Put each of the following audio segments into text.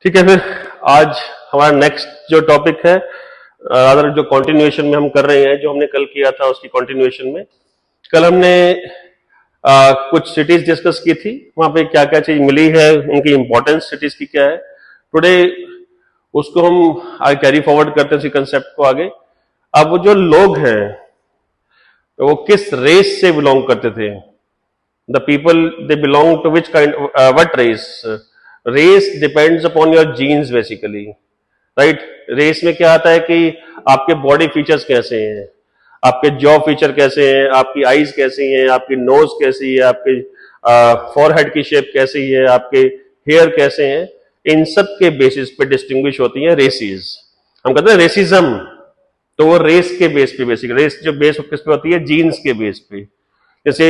ठीक है। फिर आज हमारा नेक्स्ट जो टॉपिक है, अदर जो कंटिन्यूएशन में हम कर रहे हैं, जो हमने कल किया था उसकी कंटिन्यूएशन में। कल हमने कुछ सिटीज डिस्कस की थी, वहां पे क्या क्या चीज मिली है, उनकी इंपॉर्टेंस सिटीज की क्या है। टुडे उसको हम आगे कैरी फॉरवर्ड करते हैं, उसी कंसेप्ट को आगे। अब वो जो लोग हैं वो किस रेस से बिलोंग करते थे, the people they belong to which kind what race. Race depends upon your genes basically, right. Race में क्या आता है कि आपके बॉडी फीचर्स कैसे हैं, आपके जॉ फीचर कैसे हैं, आपकी आईज कैसी हैं, आपकी नोज कैसी है, आपके फॉरहेड की शेप कैसी है, आपके हेयर कैसे हैं, इन सब के बेसिस पे डिस्टिंग्विश होती हैं रेसेस। हम कहते हैं रेसिज्म, तो वो रेस के बेस पे, बेसिक रेस जो बेस किस पे होती है, जीन्स के बेस पे। जैसे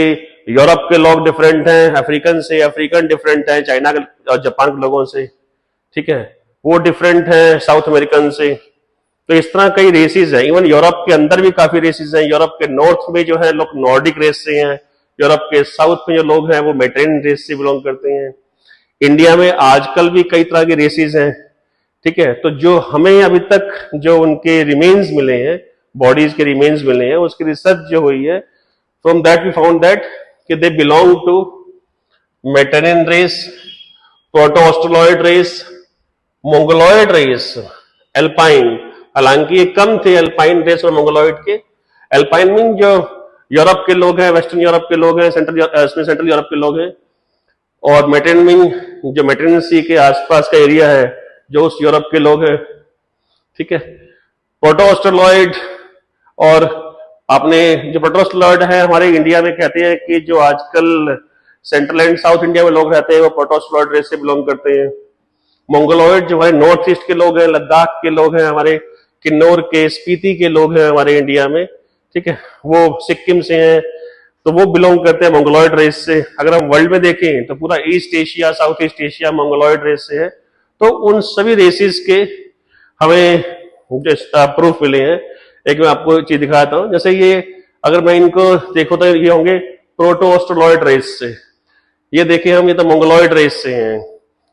यूरोप के लोग डिफरेंट हैं अफ्रीकन से, अफ्रीकन डिफरेंट है चाइना और जापान के लोगों से, ठीक है, वो डिफरेंट है साउथ अमेरिकन से। तो इस तरह कई रेसेस हैं। इवन यूरोप के अंदर भी काफी रेसेस हैं। यूरोप के नॉर्थ में जो है लोग नॉर्डिक रेस से हैं, यूरोप के साउथ में जो लोग हैं वो मेडिटेरियन रेस से बिलोंग करते हैं। इंडिया में आजकल भी कई तरह के रेसेस हैं, ठीक है। तो जो हमें अभी तक जो उनके रिमेन्स मिले हैं, बॉडीज के रिमेन्स मिले हैं, उसकी रिसर्च जो हुई है, from that we found that कि they belong to Mediterranean race, proto Australoid race, Mongoloid race, Alpine. हालांकि ये कम थे एल्पाइन रेस और मंगोलॉइड के। एल्पाइन मीन जो यूरोप के लोग हैं, वेस्टर्न यूरोप के लोग हैं, सेंट्रल यूरोप के लोग हैं। और मेडिटेरियन मीन जो मेडिटेरियन सी के आसपास का एरिया है, जो उस यूरोप के लोग हैं, ठीक है। प्रोटो-ऑस्ट्रेलॉइड, और आपने जो प्रोटो-ऑस्ट्रेलॉइड है हमारे इंडिया में कहते हैं कि जो आजकल सेंट्रल एंड साउथ इंडिया में लोग रहते हैं वो प्रोटो-ऑस्ट्रेलॉइड रेस से बिलोंग करते हैं। मंगोलॉइड जो हमारे नॉर्थ ईस्ट के लोग हैं, लद्दाख के लोग हैं, हमारे किन्नौर के, स्पीति के लोग हैं हमारे इंडिया में, ठीक है, वो सिक्किम से हैं, तो वो बिलोंग करते हैं मंगोलॉइड रेस से। अगर हम वर्ल्ड में देखें तो पूरा East Asia, South East Asia Mongoloid race से है। तो उन सभी रेसेस के हमें प्रूफ मिले हैं। एक मैं आपको चीज दिखाता हूं, जैसे ये अगर मैं इनको देखो तो ये होंगे प्रोटो-ऑस्ट्रेलॉइड रेस से, ये देखें हम, ये तो मंगोलॉइड रेस से हैं,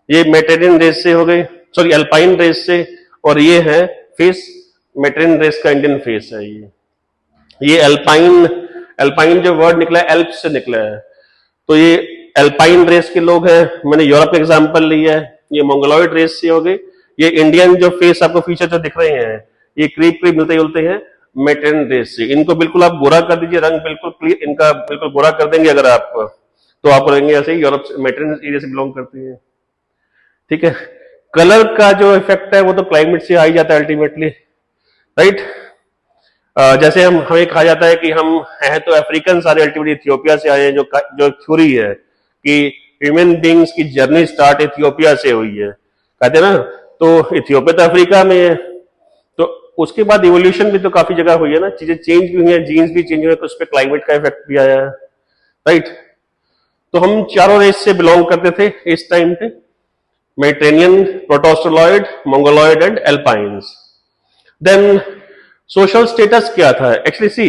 ये मेडिटेरियन रेस से हो गए, सॉरी एल्पाइन रेस से, और ये है फेस मेडिटेरियन रेस का इंडियन फेस है। ये एल्पाइन, एल्पाइन जो वर्ड निकला है एल्प से निकला है, तो ये एल्पाइन रेस के लोग हैं। मैंने यूरोप का एग्जांपल लिया है, ये मंगोलॉइड रेस से हो गए। ये इंडियन जो फेस आपको फीचर जो दिख रहे हैं, ये करीब करीब मिलते जुलते हैं मेडिटेरियन रेस से। इनको बिल्कुल आप गोरा कर दीजिए, रंग बिल्कुल क्लियर, इनका बिल्कुल गोरा कर देंगे अगर आप, तो आप रहेंगे ऐसे ही यूरोप मेडिटेरियन एरिया से बिलोंग करते हैं, ठीक है। कलर का जो इफेक्ट है वो तो क्लाइमेट से आ ही जाता है अल्टीमेटली, राइट। जैसे हमें कहा जाता है कि हम हैं तो अफ्रीकन सारे, अल्टीमेटली इथियोपिया से आए हैं। जो थ्योरी है कि ह्यूमन बींग्स की जर्नी स्टार्ट इथियोपिया से हुई है, कहते हैं ना, तो इथियोपिया तो अफ्रीका में है, तो उसके बाद इवोल्यूशन भी तो काफी जगह हुई है ना, चीजें चेंज भी हुई हैं, जीन्स भी चेंज हुए, तो उस पर क्लाइमेट का इफेक्ट भी आया है, राइट। तो हम चारों रेस से बिलोंग करते थे इस टाइम पे, Mediterranean, proto Australoid, Mongoloid and Alpines. Then social status क्या था? Actually see,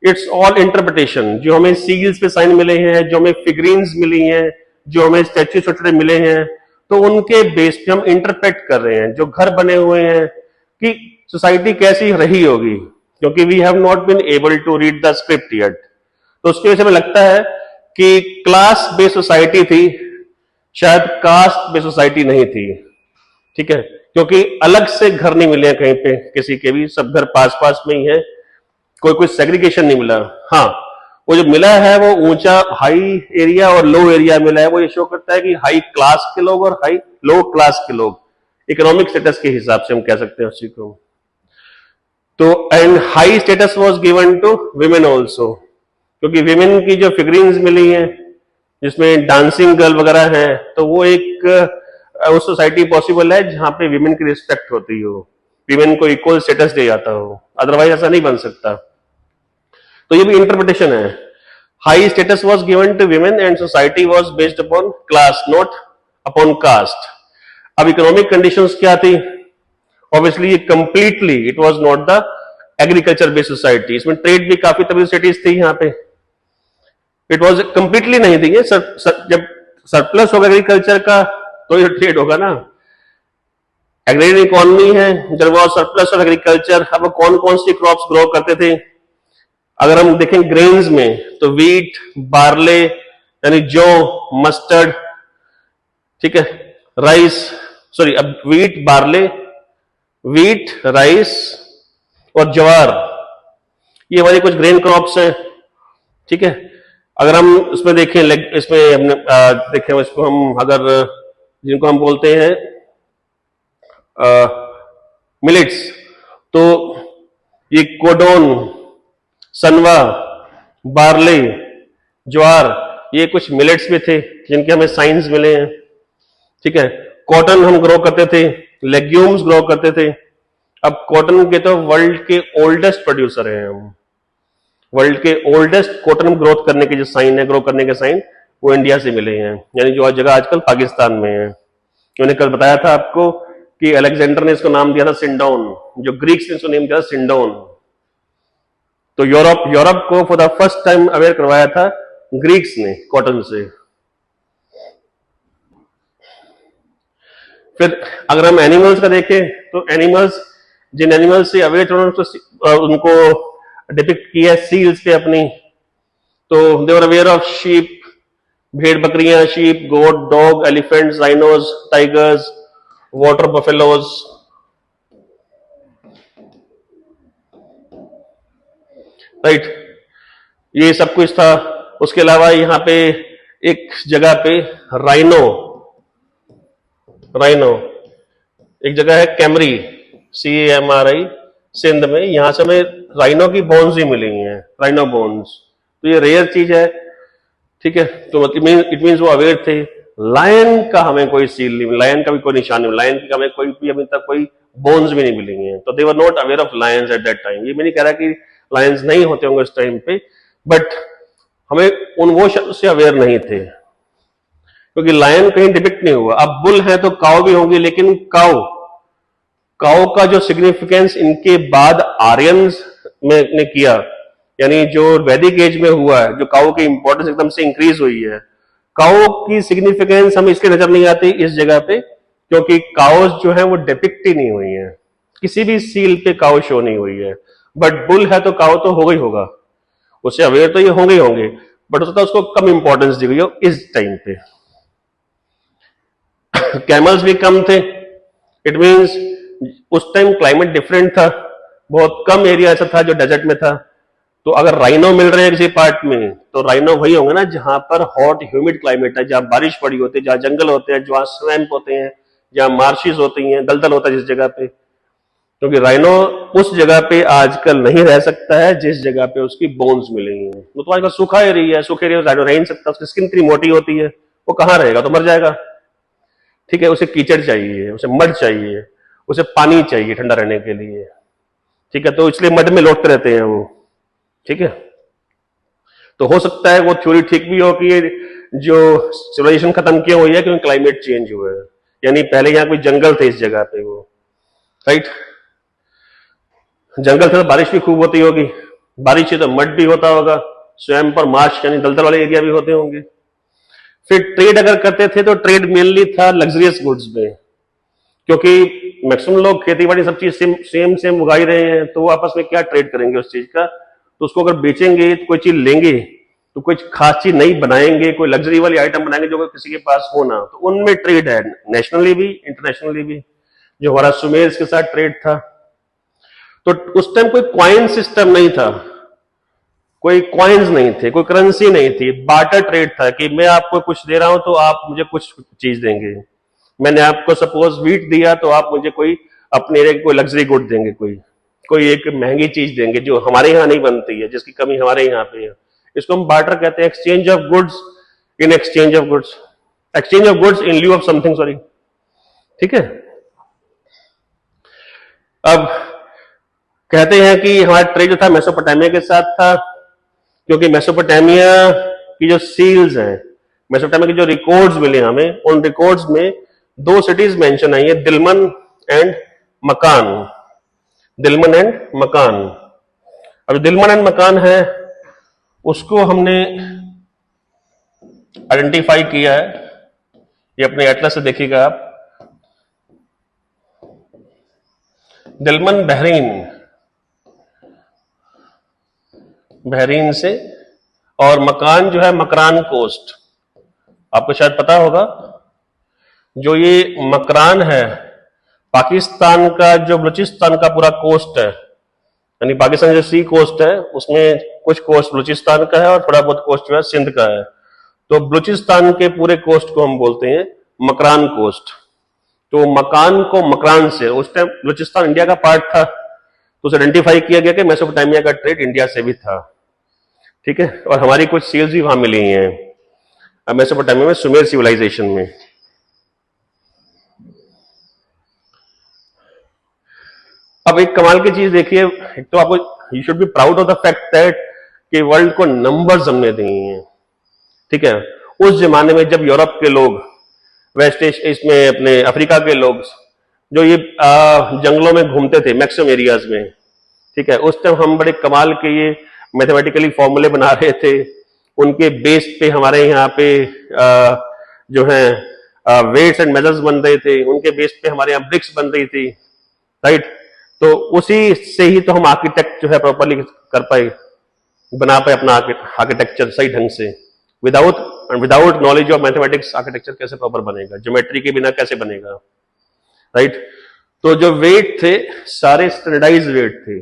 it's all interpretation. जो हमें सील्स पे साइन मिले हैं, जो हमें फिगरीन्स मिली हैं, जो हमें स्टैच्यू छोटे छोटे मिले हैं, तो उनके बेस पे हम इंटरप्रेट कर रहे हैं। जो घर बने हुए हैं कि सोसाइटी कैसी रही होगी, क्योंकि we have not been able to read the script yet, तो उसकी वजह से हमें लगता है कि क्लास बेस्ड सोसाइटी थी, शायद कास्ट बेस्ड सोसाइटी नहीं थी, ठीक है, क्योंकि अलग से घर नहीं मिले कहीं पे किसी के भी, सब घर पास पास में ही है, कोई सेग्रीगेशन नहीं मिला। हाँ, वो जो मिला है वो ऊंचा हाई एरिया और लो एरिया मिला है। वो ये शो करता है कि हाई क्लास के लोग और हाई लो क्लास के लोग, इकोनॉमिक स्टेटस के हिसाब से हम कह सकते हैं उस चीज को। तो and high status was given to women also, क्योंकि विमेन की जो फिगरीन्स मिली हैं जिसमें डांसिंग गर्ल वगैरह है, तो वो एक उस सोसाइटी पॉसिबल है जहां पे विमेन की रिस्पेक्ट होती हो, विमेन को इक्वल स्टेटस दिया जाता हो, अदरवाइज ऐसा नहीं बन सकता। तो ये भी इंटरप्रिटेशन है। High status was given to women and society was based upon class, not upon caste. अब इकोनॉमिक कंडीशंस क्या थी? ऑब्वियसली ये completely it was not the agriculture based society. इसमें ट्रेड भी काफी तभी सोसाइटीज थी यहाँ पे, इट वाज कंप्लीटली नहीं थी। जब सरप्लस होगा एग्रीकल्चर का तो ये ट्रेड होगा ना। एग्रेरियन इकोनॉमी है, जब वो सरप्लस ऑफ एग्रीकल्चर, अब कौन कौन सी क्रॉप्स ग्रो करते थे? अगर हम देखें ग्रेन्स में तो वीट, बार्ले यानी जौ, मस्टर्ड, ठीक है, राइस, सॉरी अब वीट, बार्ले, वीट, राइस और ज्वार, ये हमारी कुछ ग्रेन क्रॉप्स हैं, ठीक है। अगर हम इसमें देखें, इसमें हमने देखें इसको हम अगर जिनको हम बोलते हैं मिलेट्स, तो ये कोडोन, सनवा, बार्ले, ज्वार, ये कुछ मिलेट्स में थे जिनके हमें साइंस मिले हैं, ठीक है। कॉटन हम ग्रो करते थे, लेग्यूम्स ग्रो करते थे। अब कॉटन के तो वर्ल्ड के ओल्डेस्ट प्रोड्यूसर हैं हम, वर्ल्ड के ओल्डेस्ट कॉटन ग्रोथ करने के जो साइन है, ग्रो करने के साइन, वो इंडिया से मिले हैं, यानी जो जगह आजकल पाकिस्तान में है। मैंने कल बताया था आपको कि अलेक्जेंडर ने इसको नाम दिया था सिंडोन, जो ग्रीक्स ने इसको नेम दिया था सिंडोन। तो यूरोप को for the first time aware करवाया था ग्रीक्स ने कॉटन से। फिर अगर हम एनिमल्स का देखें तो एनिमल्स, जिन एनिमल्स से अवेयर उनको डिपिक्ट किया है सील्स पे अपनी, तो they were aware of sheep, भेड़ बकरियां, sheep, goat, dog, elephants, rhinos, tigers, water buffaloes, right, ये सब कुछ था। उसके अलावा यहाँ पे एक जगह पे राइनो एक जगह है कैमरी, CAMRI, सिंध में, यहां से हमें राइनो की बोन्स ही मिली हैं, राइनो बोन्स, तो ये रेयर चीज है, ठीक है। तो इट मीन्स वो अवेयर थे। लायन का हमें कोई सील नहीं, लायन का भी कोई निशान नहीं, लायन की हमें कोई भी अभी तक कोई बोन्स भी नहीं मिली हैं, तो they were not aware of lions at that time. ये मैं नहीं कह रहा कि लायंस नहीं होते होंगे उस टाइम पे, बट हमें वो शब्द से अवेयर नहीं थे, क्योंकि लायन कहीं डिपिक्ट नहीं हुआ। अब बुल है तो काउ भी होंगी, लेकिन काउ का जो सिग्निफिकेंस इनके बाद आर्यंस ने किया, यानी जो वैदिक एज में हुआ है, जो काउ की इंपॉर्टेंस एकदम से इंक्रीज हुई है। काउ की सिग्निफिकेंस हमें इसलिए नजर नहीं आती इस जगह पे, क्योंकि काउस जो है वो डिपिक्ट ही नहीं हुई है, किसी भी सील पे काउ शो नहीं हुई है। बट बुल है तो काउ तो होगा ही होगा, उससे अवेयर तो ये होंगे ही होंगे, बट हो सकता है उसको कम इंपॉर्टेंस दी गई हो इस टाइम पे। कैमल्स भी कम थे, इट मींस उस टाइम क्लाइमेट डिफरेंट था, बहुत कम एरिया ऐसा था जो डेजर्ट में था। तो अगर राइनो मिल रहे हैं किसी पार्ट में, तो राइनो वही होंगे ना जहां पर हॉट ह्यूमिड क्लाइमेट है, जहां बारिश पड़ी होती है, जहां जंगल होते हैं, जहां स्वैम्प होते हैं, जहां मार्शिस होती हैं, दलदल होता है जिस जगह पे। क्योंकि राइनो उस जगह पे आजकल नहीं रह सकता है जिस जगह पे उसकी बोन्स मिलेंगी। वो तो आजकल सूखा एरिया है, सूखे एरिया राइनो रह नहीं सकता, उसकी स्किन इतनी मोटी होती है, वो कहाँ रहेगा, तो मर जाएगा, ठीक है। उसे कीचड़ चाहिए, उसे मड चाहिए, उसे पानी चाहिए ठंडा रहने के लिए, ठीक है। तो इसलिए मड में लौटते रहते हैं वो, ठीक है। तो हो सकता है वो थ्योरी ठीक भी हो कि ये जो सिविलाइजेशन खत्म क्यों हुई है, क्योंकि क्लाइमेट चेंज हुआ है, यानी पहले यहाँ कोई जंगल थे इस जगह पे, वो राइट, जंगल थे तो बारिश भी खूब होती होगी, बारिश है तो मड भी होता होगा, स्वयं पर मार्श यानी दलदल वाले एरिया भी होते होंगे। फिर ट्रेड अगर करते थे तो ट्रेड मेनली था लग्जरियस गुड्स में, क्योंकि मैक्सिमम लोग खेती बाड़ी सब चीज सेम उगाई रहे हैं, तो वो आपस में क्या ट्रेड करेंगे उस चीज का। तो उसको अगर बेचेंगे तो कोई चीज लेंगे तो कुछ खास चीज नहीं बनाएंगे, कोई लग्जरी वाली आइटम बनाएंगे जो किसी के पास हो ना, तो उनमें ट्रेड है, नेशनली भी इंटरनेशनली भी। जो हमारा सुमेर्स के साथ ट्रेड था, तो उस टाइम कोई क्वाइन सिस्टम नहीं था, कोई क्वाइंस नहीं थे, कोई करेंसी नहीं थी, बार्टर ट्रेड था कि मैं आपको कुछ दे रहा हूं तो आप मुझे कुछ चीज देंगे। मैंने आपको सपोज वीट दिया तो आप मुझे कोई अपने एरिया की कोई लग्जरी गुड देंगे, कोई एक महंगी चीज देंगे जो हमारे यहाँ नहीं बनती है, जिसकी कमी हमारे यहाँ पे है। इसको हम बार्टर कहते हैं, exchange of goods in exchange of goods, exchange of goods in lieu of something, sorry, ठीक है। अब कहते हैं कि हमारा ट्रेड जो था मेसोपोटामिया के साथ था, क्योंकि मेसोपोटामिया की जो सील्स हैं, मेसोपोटामिया की जो रिकॉर्ड्स मिले हमें, उन रिकॉर्ड्स में 2 सिटीज मेंशन आई है, दिलमन एंड मकान, दिलमन एंड मकान। अब दिलमन एंड मकान है उसको हमने आइडेंटिफाई किया है, ये अपने एटलस से देखिएगा आप, दिलमन बहरीन से, और मकान जो है मकरान कोस्ट। आपको शायद पता होगा जो ये मकरान है पाकिस्तान का, जो बलूचिस्तान का पूरा कोस्ट है, यानी पाकिस्तान जो सी कोस्ट है उसमें कुछ कोस्ट बलूचिस्तान का है और थोड़ा बहुत कोस्ट जो है सिंध का है। तो बलूचिस्तान के पूरे कोस्ट को हम बोलते हैं मकरान कोस्ट। तो मकान को मकरान से, उस टाइम बलूचिस्तान इंडिया का पार्ट था तो उसे आइडेंटिफाई किया गया कि मेसोपोटामिया का ट्रेड इंडिया से भी था, ठीक है। और हमारी कुछ सील्स भी वहां मिली हैं मेसोपोटामिया में, सुमेर सिविलाइजेशन में। अब एक कमाल की चीज देखिए, एक तो आपको you should be proud of the fact that कि वर्ल्ड को नंबर्स हमने दिए हैं, ठीक है। उस जमाने में जब यूरोप के लोग, वेस्ट इसमें अपने अफ्रीका के लोग जो ये जंगलों में घूमते थे मैक्सिमम एरियाज में, ठीक है, उस टाइम हम बड़े कमाल के ये मैथमेटिकली फॉर्मूले बना रहे थे। उनके बेस पे हमारे यहाँ पे जो है वेट्स एंड मेजर्स बन रहे थे, उनके बेस पे हमारे यहाँ ब्रिक्स बन रही थी, राइट। तो उसी से ही तो हम आर्किटेक्ट जो है प्रॉपरली कर पाए, बना पाए अपना आर्किटेक्चर सही ढंग से। Without knowledge of mathematics architecture कैसे प्रॉपर बनेगा, ज्योमेट्री के बिना कैसे बनेगा, राइट। तो जो वेट थे सारे स्टैंडर्डाइज वेट थे,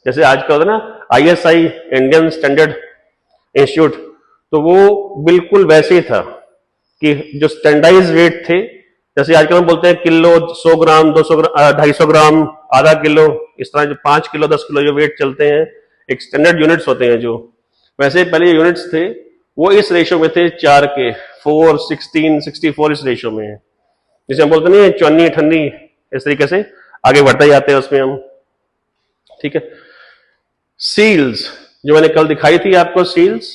जैसे आज का होता है ना ISI इंडियन स्टैंडर्ड इंस्टीट्यूट, तो वो बिल्कुल वैसे ही था कि जो स्टैंडर्डाइज वेट थे, जैसे आजकल हम बोलते हैं किलो, 100 ग्राम, 200 ग्राम, 250 ग्राम, आधा किलो, इस तरह जो 5 किलो 10 किलो जो वेट चलते हैं, एक स्टैंडर्ड यूनिट्स होते हैं जो, वैसे पहले यूनिट्स थे वो इस रेशो में थे 4 के, 4, 16, 64 इस रेशो में है। जिसे हम बोलते नहीं 54, 98, इस तरीके से आगे बढ़ते जाते हैं उसमें हम, ठीक है। सील्स जो मैंने कल दिखाई थी आपको, seals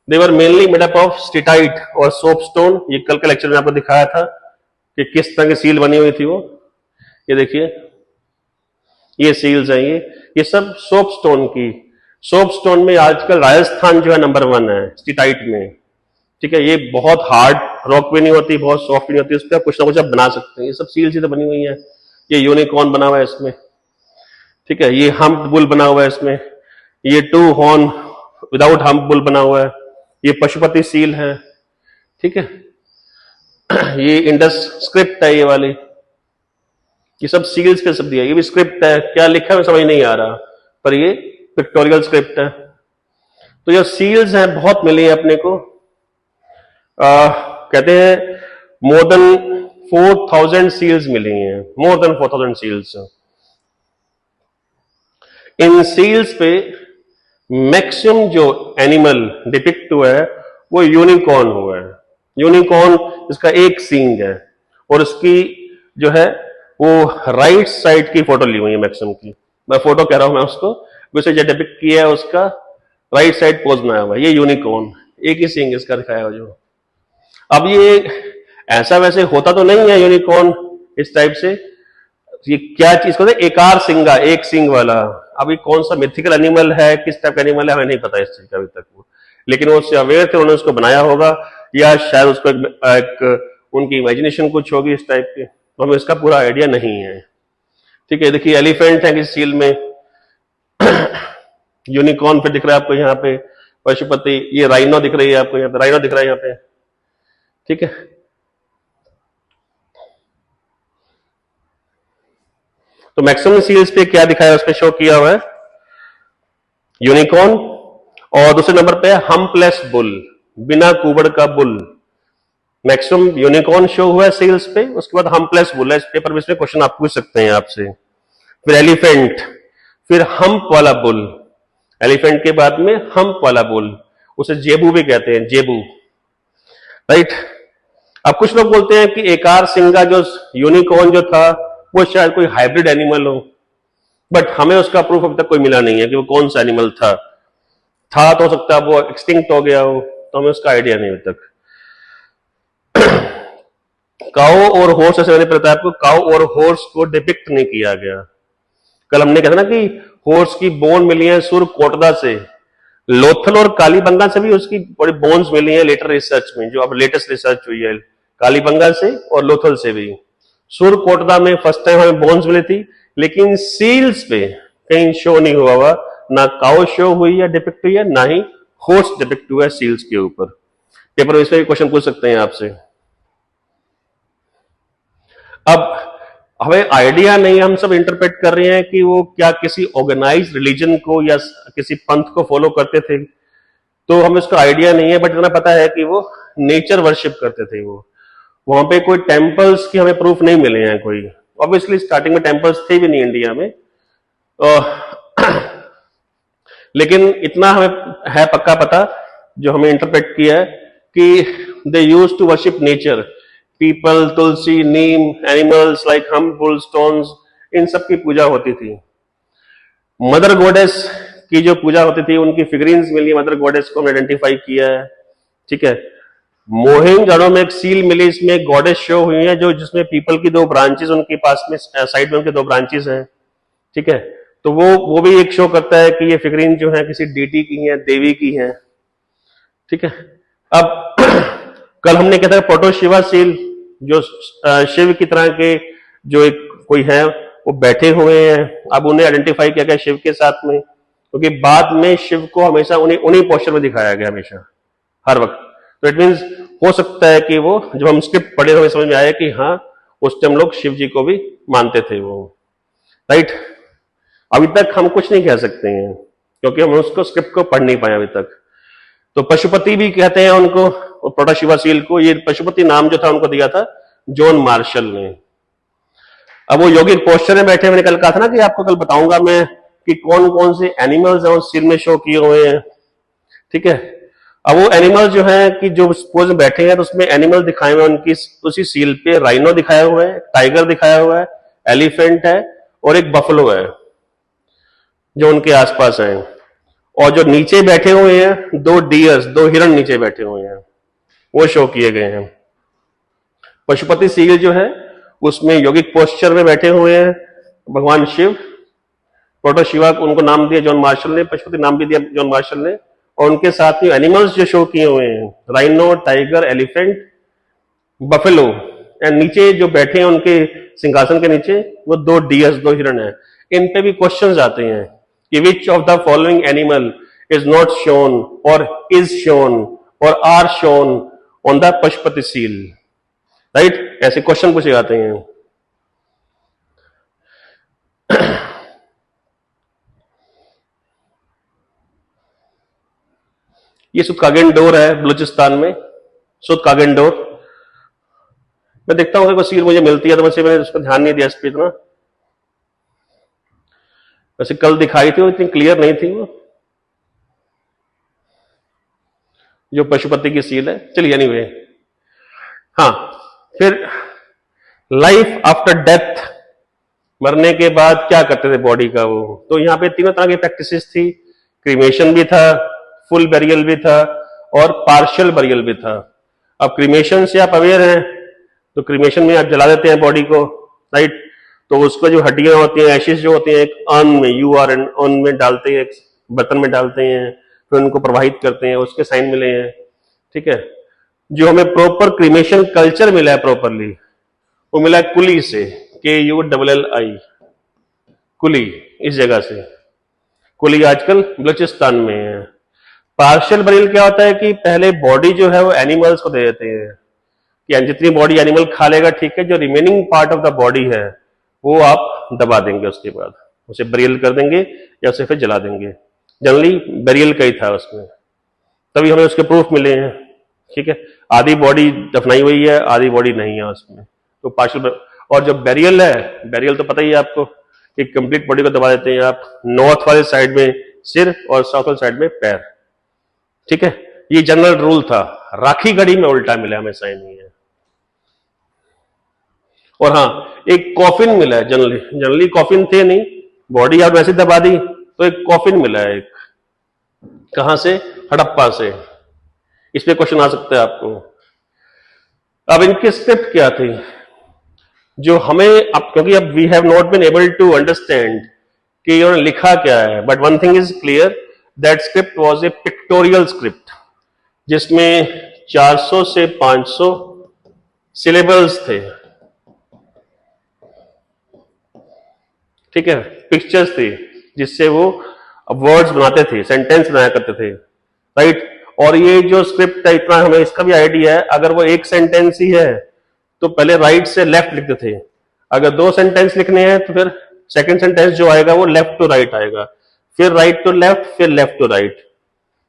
they were mainly made up of steatite और सोपस्टोन। ये कल के लेक्चर में आपको दिखाया था कि किस तरह की सील बनी हुई थी वो। ये देखिए ये सील्स हैं, ये सब सोपस्टोन की। सोपस्टोन में आजकल राजस्थान जो है नंबर 1 है स्टीटाइट में, ठीक है। ये बहुत हार्ड रॉक भी नहीं होती, बहुत सॉफ्ट भी नहीं होती, उस पर कुछ ना कुछ आप बना सकते हैं। ये सब सील सीधे बनी हुई है। ये यूनिकॉर्न बना हुआ है इसमें, ठीक है। ये हम्प बुल बना हुआ है इसमें, ये 2 हॉर्न विदाउट हम्प बुल बना हुआ है, ये पशुपति सील है, ठीक है। ये इंडस स्क्रिप्ट है ये वाली, ये सब सील्स के सब दिया। ये भी स्क्रिप्ट है, क्या लिखा है समझ नहीं आ रहा, पर ये पिक्टोरियल स्क्रिप्ट है। तो ये सील्स हैं बहुत मिली है अपने को, कहते हैं मोर देन 4000 सील्स मिली हैं, मोर देन 4000 सील्स। इन सील्स पे मैक्सिमम जो एनिमल डिपिक्ट हुआ है वो यूनिकॉर्न हुआ है। यूनिकॉर्न इसका एक सींग है और उसकी जो है वो राइट साइड की फोटो ली हुई है मैक्सिमम की। मैं फोटो कह रहा हूं मैं उसको, वैसे जो डिपिक्ट किया है उसका राइट साइड पोज बनाया हुआ है। ये यूनिकॉर्न, एक ही सींग इसका दिखाया हुआ जो। अब ये ऐसा वैसे होता तो नहीं है यूनिकॉर्न इस टाइप से, ये क्या चीज कहते हैं, एकार सिंगा, एक सिंग वाला। अब ये कौन सा मिथिकल एनिमल है, किस टाइप का एनिमल है, हमें नहीं पता इस चीज का अभी तक वो, लेकिन वो उससे अवेयर थे, उन्होंने उसको बनाया होगा या शायद उसको एक उनकी इमेजिनेशन कुछ होगी इस टाइप के, तो हमें इसका पूरा आइडिया नहीं है, ठीक है। देखिए एलिफेंट है किसी सील में, यूनिकॉर्न पे दिख रहा है आपको यहाँ पे, पशुपति, ये राइनो दिख रही है आपको यहाँ पे, राइनो दिख रहा है यहाँ पे, ठीक है। तो मैक्सिमम सील्स पे क्या दिखाया है, उस पे शो किया हुआ है यूनिकॉर्न, और दूसरे नंबर पे हम्पलेस बुल, बिना कुबड़ का बुल। मैक्सिमम यूनिकॉर्न शो हुआ है सील्स पे, उसके बाद हम्पलेस बुल है। इस पेपर में इसमें क्वेश्चन आप पूछ सकते हैं आपसे। फिर एलिफेंट, फिर हम्प वाला बुल, एलिफेंट के बाद में हम्प वाला बुल, उसे जेबू भी कहते हैं, जेबू, राइट। अब कुछ लोग बोलते हैं कि एकार सिंगा जो यूनिकॉर्न जो था वो शायद कोई हाइब्रिड एनिमल हो, बट हमें उसका प्रूफ अभी तक कोई मिला नहीं है कि वो कौन सा एनिमल था तो हो सकता है वो एक्सटिंक्ट हो गया हो, तो हमें उसका आइडिया नहीं अभी तक। काऊ और हॉर्स, ऐसे मैंने बताया आपको, काऊ और हॉर्स को डिपिक्ट नहीं किया गया। कल हमने कहा था ना कि हॉर्स की बोन मिली है सुरकोटदा से, लोथल और कालीबंगा से भी उसकी बड़ी बोन्स मिली है लेटर रिसर्च में, जो अब लेटेस्ट रिसर्च हुई है, कालीबंगा से और लोथल से भी। सुरकोटदा में फर्स्ट टाइम हमें बोन्स मिली थी, लेकिन सील्स पे कहीं शो नहीं हुआ, ना काउ शो हुई है, डिपिक्ट हुई है, ना ही हॉर्स डिपिक्ट हुआ है सील्स के ऊपर। पेपर में इसमें भी क्वेश्चन पूछ सकते हैं आपसे। अब हमें आइडिया नहीं, हम सब इंटरप्रेट कर रहे हैं कि वो क्या किसी ऑर्गेनाइज रिलीजन को या किसी पंथ को फॉलो करते थे, तो हमें उसका आइडिया नहीं है, बट इतना पता है कि वो नेचर वर्शिप करते थे। वो वहां पे कोई टेम्पल्स की हमें प्रूफ नहीं मिले हैं कोई। ऑब्वियसली स्टार्टिंग में टेम्पल्स थे भी नहीं इंडिया में, लेकिन इतना हमें है पक्का पता, जो हमें इंटरप्रेट किया है, कि they use to worship nature, peepal, tulsi, neem, animals like hump, bull, stones, इन सब की पूजा होती थी। मदर गॉडेस की जो पूजा होती थी, उनकी फिगरिंग्स मिली, मदर गॉडेस को हमने आइडेंटिफाई किया है, ठीक है। मोहेंजोदड़ो में एक सील मिली, इसमें गॉडेस शो हुई है, जो जिसमें पीपल की 2 ब्रांचेस उनके पास में साइड में उनके 2 ब्रांचेस हैं, ठीक है। तो वो भी एक शो करता है कि ये फिगरिंग जो है किसी डीटी की है, देवी की है, ठीक है। अब कल हमने क्या था, प्रोटो शिवा सील, जो शिव की तरह के जो एक कोई है वो बैठे हुए हैं, अब उन्हें आइडेंटिफाई किया गया शिव के साथ में, क्योंकि बाद में शिव को हमेशा उन्हीं पोस्चर में दिखाया गया, हमेशा हर वक्त। तो इट मीन्स हो सकता है कि वो जब हम स्क्रिप्ट पढ़े हमें समझ में आया कि हाँ उस टाइम लोग शिव जी को भी मानते थे वो, राइट। अभी तक हम कुछ नहीं कह सकते हैं क्योंकि हम उसको स्क्रिप्ट को पढ़ नहीं पाए अभी तक। तो पशुपति भी कहते हैं उनको, प्रोटो शिवा सील को। ये पशुपति नाम जो था उनको दिया था जॉन मार्शल ने। अब वो योगिक पोस्चर में बैठे, मैंने कल कहा था ना कि आपको कल बताऊंगा मैं कि कौन कौन से एनिमल्स हैं उस सील में शो किए हुए हैं, ठीक है। अब वो एनिमल जो है कि जो पोज में बैठे हैं, तो उसमें एनिमल दिखाए हुए उनकी उसी सील पे, राइनो दिखाया हुआ है, टाइगर दिखाया हुआ है, एलिफेंट है और एक बफलो है जो उनके आसपास है। और जो नीचे बैठे हुए हैं 2 डियर्स, 2 हिरण नीचे बैठे हुए हैं, वो शो किए गए हैं। पशुपति सील जो है उसमें योगिक पोस्चर में बैठे हुए हैं भगवान शिव। प्रोटो शिवा को उनको नाम दिया जॉन मार्शल ने, पशुपति नाम भी दिया जॉन मार्शल ने। और उनके साथ में एनिमल्स जो शो किए हुए हैं, rhino, tiger, elephant, buffalo, and नीचे जो बैठे हैं उनके सिंहासन के नीचे वो 2 डियर्स, 2 हिरण है। इन पे भी क्वेश्चंस आते हैं कि which of the following animal is not shown और इज शोन और are shown on the Pashupati seal, right. ऐसे क्वेश्चन पूछे जाते हैं। ये सुतकागेन डोर है बलूचिस्तान में, सुतकागेन डोर। मैं देखता हूं कि कोई सील मुझे मिलती है तो वैसे मैंने उस पर ध्यान नहीं दिया इस पे इतना। वैसे कल दिखाई थी वो इतनी क्लियर नहीं थी वो, जो पशुपति की सील है। चलिए एनीवे, हाँ, फिर लाइफ आफ्टर डेथ, मरने के बाद क्या करते थे बॉडी का वो। तो यहाँ पे 3 तरह की प्रैक्टिसेस थी। क्रीमेशन भी था, फुल बेरियल भी था और पार्शियल बेरियल भी था। अब क्रीमेशन से आप अवेयर हैं, तो क्रीमेशन में आप जला देते हैं बॉडी को, राइट। तो उसको जो हड्डियां होती हैं, एशिस जो होती हैं, एक अर्न में, URN अर्न में डालते हैं, एक बर्तन में डालते हैं, फिर उनको प्रवाहित करते हैं, उसके साइन मिले हैं, ठीक है। जो हमें प्रॉपर क्रीमेशन कल्चर मिला है प्रॉपरली, वो मिला है कुली से, KULLI, कुली, इस जगह से। कुली आजकल बलूचिस्तान में है। पार्शियल बेरियल क्या होता है कि पहले बॉडी जो है वो एनिमल्स को दे देते हैं कि जितनी बॉडी एनिमल खा लेगा, ठीक है, जो remaining part of the body है वो आप दबा देंगे, उसके बाद उसे बेरियल कर देंगे या उसे फिर जला देंगे। जनरली बेरियल का ही था उसमें, तभी हमें उसके प्रूफ मिले हैं, ठीक है। आधी बॉडी दफनाई हुई है, आधी बॉडी नहीं है उसमें, तो पार्शियल। और जो बेरियल है, बेरियल तो पता ही है आपको कि कंप्लीट बॉडी को दबा देते हैं आप, नॉर्थ वाले साइड में सिर और साउथ वाले साइड में पैर, ठीक है। ये जनरल रूल था। राखी गढ़ी में उल्टा मिला, हमेशा ही नहीं है। और हाँ, एक कॉफिन मिला है। जनरली कॉफिन थे नहीं, बॉडी आप वैसे दबा दी, तो एक कॉफिन मिला है एक। कहां से? हड़प्पा से। इस पे क्वेश्चन आ सकता है आपको। अब इनकी स्क्रिप्ट क्या थी जो हमें अब, क्योंकि अब we have not been able to understand कि इन्होंने लिखा क्या है, but one thing is clear, that script was a pictorial script, जिसमें 400 से 500 सिलेबल्स थे, ठीक है, पिक्चर्स थी जिससे वो वर्ड्स बनाते थे, सेंटेंस बनाया करते थे, राइट। और ये जो स्क्रिप्ट है, इतना हमें इसका भी आइडिया है, अगर वो एक सेंटेंस ही है तो पहले राइट से लेफ्ट लिखते थे, अगर दो सेंटेंस लिखने हैं तो फिर सेकंड सेंटेंस जो आएगा वो लेफ्ट टू राइट आएगा, फिर राइट टू लेफ्ट, फिर लेफ्ट टू राइट।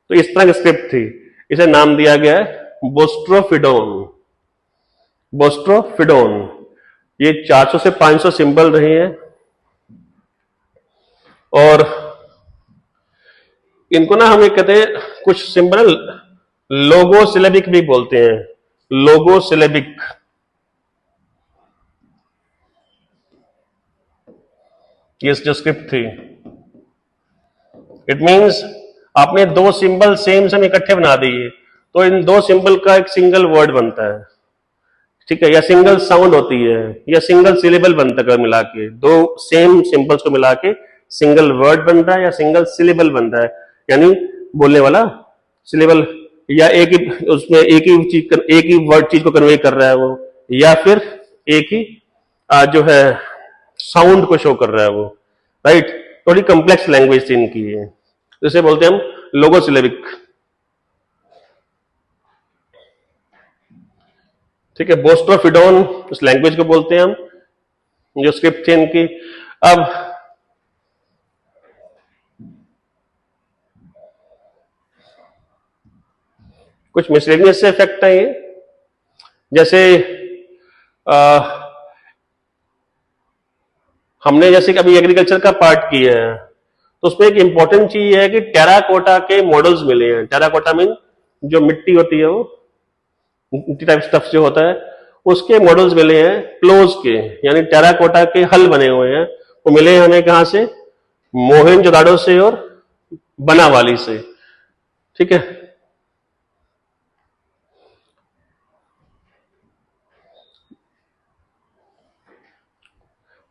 तो इस तरह की स्क्रिप्ट थी, इसे नाम दिया गया है बोस्ट्रोफिडोन। बोस्ट्रोफिडोन, ये 400 से 500 सिंबल रहे हैं, और इनको ना हम एक कहते हैं, कुछ सिंबल लोगो सिलेबिक भी बोलते हैं, लोगो सिलेबिक। ये जो स्क्रिप्ट थी, इट मींस आपने दो सिंबल सेम सेम इकट्ठे बना दिए तो इन दो सिंबल का एक सिंगल वर्ड बनता है, ठीक है, या सिंगल साउंड होती है, या सिंगल सिलेबल बनता है, मिला के दो सेम सिंबल्स को मिला के सिंगल वर्ड बनता है या सिंगल सिलेबल बनता है, यानी बोलने वाला सिलेबल, या एक ही उसमें एक ही वर्ड चीज को कन्वे कर रहा है वो, या फिर एक ही जो है साउंड को शो कर रहा है वो, राइट। थोड़ी कॉम्प्लेक्स लैंग्वेज थी इनकी है, जिसे बोलते हैं हम लोगो सिलेबिक, ठीक है। बोस्ट्रोफिडोन इस लैंग्वेज को बोलते हैं हम, जो स्क्रिप्ट थी इनकी। अब कुछ मिसलेनियस से इफेक्ट है ये, जैसे हमने जैसे कि अभी एग्रीकल्चर का पार्ट किया है, तो उसमें एक इंपॉर्टेंट चीज है कि टेराकोटा के मॉडल्स मिले हैं। टेराकोटा मीन जो मिट्टी होती है, वो मिट्टी टाइप स्टफ जो होता है, उसके मॉडल्स मिले हैं प्लोज के, यानी टेराकोटा के हल बने हुए हैं, वो मिले हैं हमें कहां से, मोहनजोदाड़ो से और बनावाली से, ठीक है।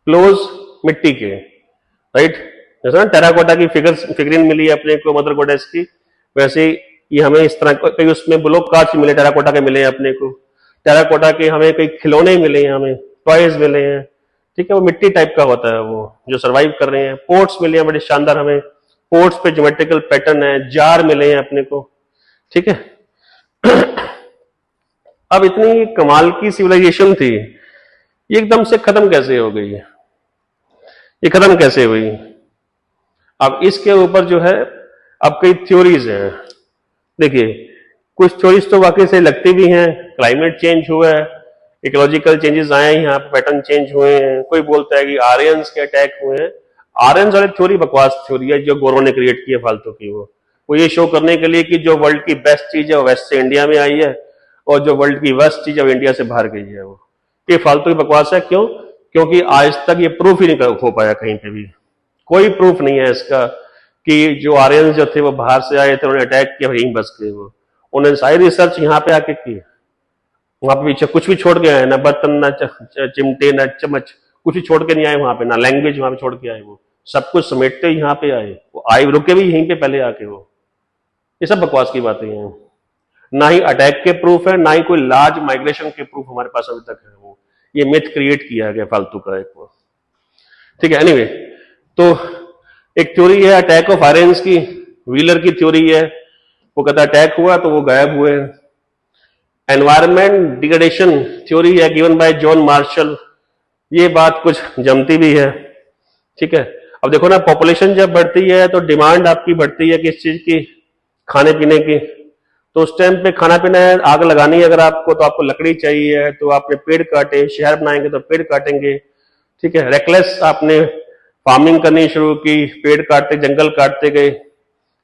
प्लोज मिट्टी के, राइट, जैसे ना टेराकोटा की फिगरिन मिली है अपने को मदर गॉडेस की, वैसे ये हमें इस तरह कई उसमें ब्लॉक कांच मिले टेराकोटा के मिले हैं अपने को, टेराकोटा के हमें कई खिलौने मिले हैं, हमें टॉयज मिले हैं, ठीक है, वो मिट्टी टाइप का होता है वो जो सरवाइव कर रहे हैं। पोर्ट्स मिले हैं बड़े शानदार, हमें पोर्ट्स पे ज्योमेट्रिकल पैटर्न है, जार मिले हैं अपने को, ठीक है। अब इतनी कमाल की सिविलाइजेशन थी, ये एकदम से खत्म कैसे हो गई है, ये खत्म कैसे हुई। अब इसके ऊपर जो है अब कई थ्योरीज हैं। देखिए, कुछ थ्योरीज तो वाकई से लगती भी हैं, क्लाइमेट चेंज हुआ है, इकोलॉजिकल चेंजेस आए हैं, यहाँ पे पैटर्न चेंज हुए हैं। कोई बोलता है कि आर्यंस के अटैक हुए हैं। आर्यंस वाली थ्योरी बकवास थ्योरी है जो गोरों ने क्रिएट की है फालतू की। वो ये शो करने के लिए कि जो वर्ल्ड की बेस्ट चीज है वो वेस्ट से इंडिया में आई है, और जो वर्ल्ड की वर्स्ट चीज है वो इंडिया से बाहर गई है। वो ये फालतू की बकवास है। क्यों? क्योंकि आज तक ये प्रूफ ही नहीं हो पाया, कहीं पे भी कोई प्रूफ नहीं है इसका कि जो आर्यंस जो थे वो बाहर से आए थे, उन्होंने अटैक किया, यहीं बस गए। वो उन्होंने सारी रिसर्च यहाँ पे आके की, वहां पे पीछे कुछ भी छोड़ के आए, ना बर्तन, ना चिमटे, ना चम्मच, कुछ भी छोड़ के नहीं आए वहां पे, ना लैंग्वेज वहां पे छोड़ के आए। वो सब कुछ समेटते यहाँ पे आए, वो आए रुके भी यहीं पे पहले आके। वो ये सब बकवास की बातें हैं। ना ही अटैक के प्रूफ है, ना ही कोई लार्ज माइग्रेशन के प्रूफ हमारे पास अभी तक है। वो ये मिथ क्रिएट किया गया फालतू का एक वो, ठीक है। एनीवे, तो एक थ्योरी है अटैक ऑफ आर्यंस की, व्हीलर की थ्योरी है। वो कहता है अटैक हुआ तो वो गायब हुए। एनवायरमेंट डिग्रेडेशन थ्योरी है गिवन बाय जॉन मार्शल। ये बात कुछ जमती भी है, ठीक है। अब देखो ना, पॉपुलेशन जब बढ़ती है तो डिमांड आपकी बढ़ती है किस चीज की, खाने पीने की। तो उस टाइम पे खाना पीना है, आग लगानी है अगर आपको, तो आपको लकड़ी चाहिए, तो आपने पेड़ काटे। शहर बनाएंगे तो पेड़ काटेंगे, ठीक है। रेकलेस आपने फार्मिंग करनी शुरू की, पेड़ काटते, जंगल काटते गए,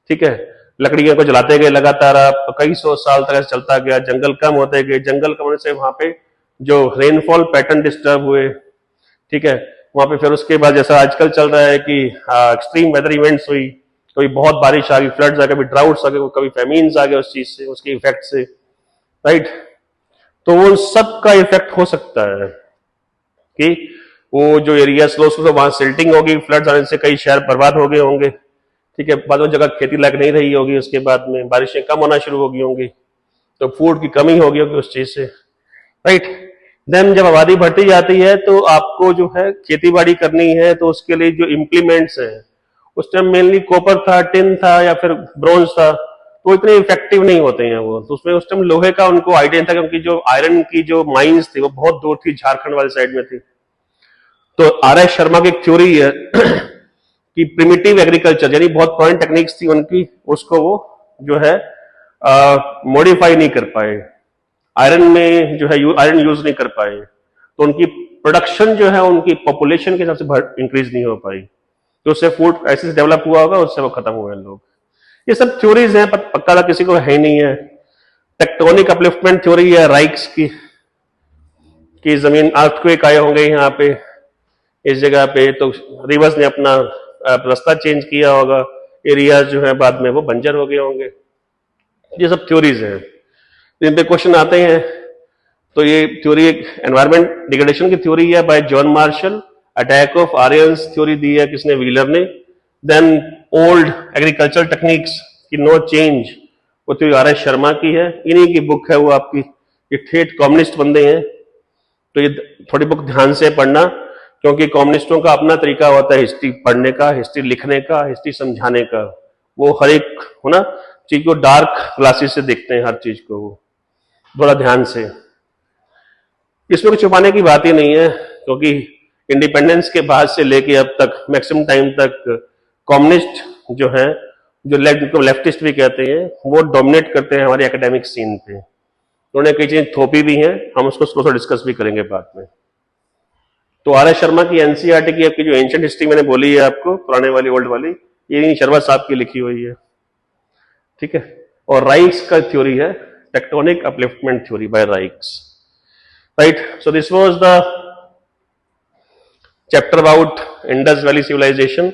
ठीक है। लकड़ियों को जलाते गए लगातार, आप कई सौ साल तक चलता गया। जंगल कम होते गए, जंगल कम होने से वहां पे जो रेनफॉल पैटर्न डिस्टर्ब हुए, ठीक है। वहां पे फिर उसके बाद जैसा आजकल चल रहा है कि एक्सट्रीम वेदर इवेंट्स हुई, कभी बहुत बारिश आ गई, फ्लड्स आ गए, कभी ड्राउट्स आ गए, कभी फेमिन्स आ गए उस चीज से, उसके इफेक्ट से, राइट। तो वो सब का इफेक्ट हो सकता है कि वो जो एरिया स्लो वहां सिल्टिंग होगी, फ्लड्स आने से कई शहर बर्बाद हो गए होंगे, ठीक है। बाद में जगह खेती लायक नहीं रही होगी, उसके बाद में बारिशें कम होना शुरू हो गई होंगी, तो फूड की कमी होगी उस चीज से, राइट। देन जब आबादी बढ़ती जाती है तो आपको जो है खेती बाड़ी करनी है, तो उसके लिए जो इम्प्लीमेंट्स हैं, उस टाइम मेनली कॉपर था, टिन था या फिर ब्रोंज था, तो इतने इफेक्टिव नहीं होते हैं वो। तो उसमें उस टाइम लोहे का उनको आइडिया था, क्योंकि जो आयरन की जो माइंस थी वो बहुत दूर थी, झारखंड वाली साइड में थी। तो आर एस शर्मा की एक थ्योरी है कि प्रिमिटिव एग्रीकल्चर, यानी बहुत पुरानी टेक्निक्स थी उनकी, उसको वो जो है मॉडिफाई नहीं कर पाए, आयरन में जो है आयरन यूज नहीं कर पाए, तो उनकी प्रोडक्शन जो है उनकी पॉपुलेशन के हिसाब से इंक्रीज नहीं हो पाई, तो उससे फूड ऐसे डेवलप हुआ होगा, उससे वो खत्म हुए लोग। ये सब थ्योरीज हैं, पक्का किसी को है नहीं है। टेक्टोनिक अपलिफ्टमेंट थ्योरी है राइक्स की, कि जमीन अर्थक्वेक आए होंगे यहाँ पे इस जगह पे, तो रिवर्स ने अपना रास्ता चेंज किया होगा, एरियाज जो है बाद में वो बंजर हो गए होंगे। ये सब थ्योरीज हैं, इन पे क्वेश्चन आते हैं। तो ये थ्योरी एक एनवायरमेंट डिग्रेडेशन की थ्योरी है by John Marshall. Attack of Aryans theory दी है किसने, व्हीलर ने। देन ओल्ड एग्रीकल्चर टेक्निक्स की नो चेंज, वो थ्योरी आर एस शर्मा की है, इन्हीं की बुक है वो आपकी। ये ठेठ कम्युनिस्ट बंदे हैं, तो ये थोड़ी बुक ध्यान से पढ़ना, क्योंकि कम्युनिस्टों का अपना तरीका होता है हिस्ट्री पढ़ने का, हिस्ट्री लिखने का, हिस्ट्री समझाने का। वो हर एक हो ना चीज को डार्क ग्लासेस से देखते हैं, हर चीज को वो थोड़ा ध्यान से। इसमें कुछ छुपाने की बात ही नहीं है, क्योंकि इंडिपेंडेंस के बाद से लेके अब तक मैक्सिमम टाइम तक कम्युनिस्ट जो है, जो लेफ्टिस्ट भी कहते हैं, वो डोमिनेट करते हैं हमारे एकेडमिक सीन पे। उन्होंने कई चीजें थोपी भी हैं, हम उसको थोड़ा डिस्कस भी करेंगे बाद में। तो आर एस शर्मा की एनसीईआरटी की आपकी जो एंशिएंट हिस्ट्री मैंने बोली है आपको, पुराने वाली ओल्ड वाली, ये शर्मा साहब की लिखी हुई है, ठीक है। और राइक्स का थ्योरी है tectonic upliftment theory by Raikes, right. So this was the chapter about Indus valley civilisation.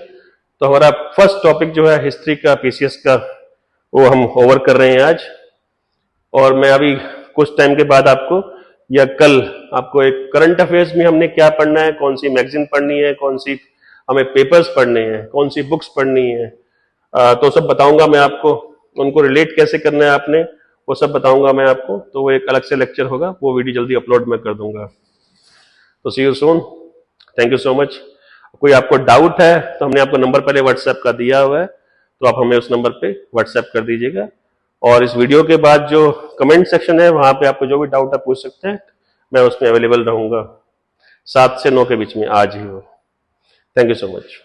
तो हमारा फर्स्ट टॉपिक जो है हिस्ट्री का, पीसीएस का, वो हम ओवर कर रहे हैं आज। और मैं अभी कुछ टाइम के बाद आपको या कल आपको एक करंट अफेयर्स में हमने क्या पढ़ना है, कौन सी मैगजीन पढ़नी है, कौन सी हमें पेपर्स पढ़ने हैं, कौन सी बुक्स पढ़नी है, तो सब बताऊंगा मैं आपको। उनको रिलेट कैसे करना है आपने, वो सब बताऊंगा मैं आपको। तो वो एक अलग से लेक्चर होगा, वो वीडियो जल्दी अपलोड मैं कर दूंगा। तो see you soon, thank you so much. कोई आपको डाउट है तो हमने आपको नंबर पहले व्हाट्सएप का दिया हुआ है, तो आप हमें उस नंबर पे व्हाट्सएप कर दीजिएगा। और इस वीडियो के बाद जो कमेंट सेक्शन है, वहां पे आपको जो भी डाउट है पूछ सकते हैं, मैं उसमें अवेलेबल रहूंगा 7 से 9 के बीच में, आज ही हो। Thank you so much.